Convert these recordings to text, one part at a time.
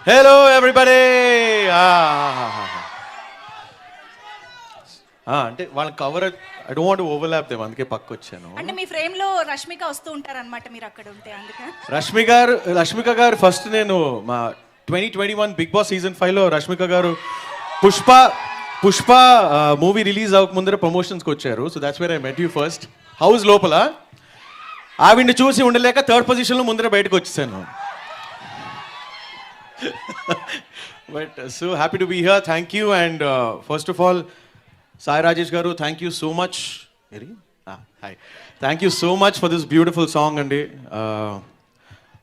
Hello everybody. అంటే వాళ్ళని cover I don't want to overlap them, అందుకే పక్క వచ్చాను. అంటే మీ ఫ్రేమ్ లో రష్మిక వస్తూ ఉంటారన్నమాట మీరు అక్కడ ఉంటే, అందుకే. రష్మిక గారు ఫస్ట్ నేను మా 2021 బిగ్ బాస్ సీజన్ 5లో రష్మిక గారు పుష్ప మూవీ రిలీజ్ అవ్వక ముందర ప్రమోషన్స్కి వచ్చారు. So that's where I met you first house లోపల. ఆవిడ్ని చూసి ఉండలేక థర్డ్ పొజిషన్లో ముందర బయటకు వచ్చేసాను. But so happy to be here. Thank you. And first of all Sai Rajesh garu, thank you so much. Hi, thank you so much for this beautiful song అండి.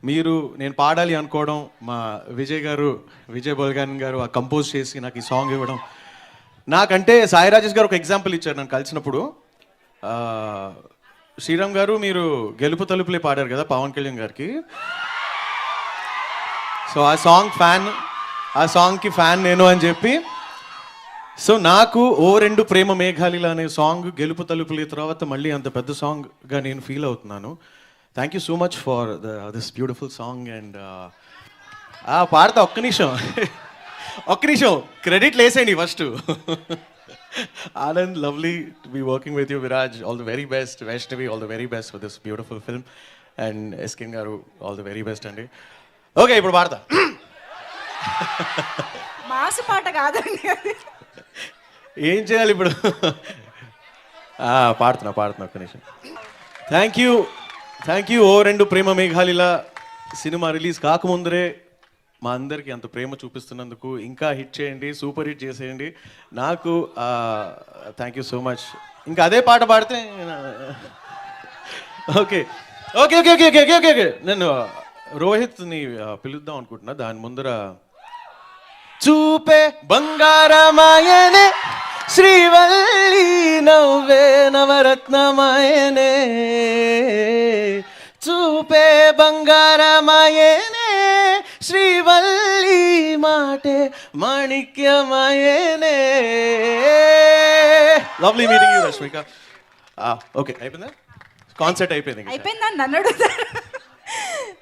మీరు నేను పాడాలి అనుకోవడం, మా విజయ్ బోల్గాన్ గారు కంపోజ్ చేసి నాకు ఈ సాంగ్ ఇవ్వడం, నాకంటే సాయి రాజేష్ గారు ఒక ఎగ్జాంపుల్ ఇచ్చారు నన్ను కలిసినప్పుడు. శ్రీరామ్ గారు, మీరు గెలుపు తలుపులే పాడారు కదా పవన్ కళ్యాణ్ గారికి. సో ఆ సాంగ్కి ఫ్యాన్ నేను అని చెప్పి, సో నాకు ఓ రెండు ప్రేమ మేఘాలిలా అనే సాంగ్ గెలుపు తలుపుల తర్వాత మళ్ళీ అంత పెద్ద సాంగ్గా నేను ఫీల్ అవుతున్నాను. Thank you so much for this beautiful song. And పాడతా ఒక్క నిమిషం క్రెడిట్ లేసేయండి first. Anand, lovely to be working with you. Viraj, all the very best. Vaishnavi, all the very best for this beautiful film. And SKN garu, all the very best అండి. Okay, ఇప్పుడు పాడతా. Mass పాట కాదండి, ఏం చేయాలి ఇప్పుడు? పాడుతున్నా ఒక్క నిమిషం. Thank you. ఓ రెండు ప్రేమ మేఘాలిలా సినిమా రిలీజ్ కాకముందరే మా అందరికీ అంత ప్రేమ చూపిస్తున్నందుకు ఇంకా హిట్ చేయండి, సూపర్ హిట్ చేసేయండి. నాకు థ్యాంక్ యూ సో మచ్. ఇంకా అదే పాట పాడితే okay okay okay okay okay okay okay నేను రోహిత్ని పిలుద్దాం అనుకుంటున్నా. దాని ముందర చూపే బంగారమాయనే శ్రీవల్లి నవ్వే నవరత్నమాయనే, చూపే బంగారమాయనే శ్రీవల్లి మాటే మాణిక్యమాయనే. Lovely meeting you Rashmika. Okay, అయిపోయిందా? కాన్సర్ట్ అయిపోయిందా? నన్ను అడుగుతారు.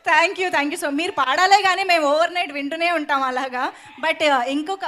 Thank you. సో మీరు పాడాలే కానీ మేము ఓవర్ నైట్ వింటూనే ఉంటాం అలాగా. బట్ ఇంకొక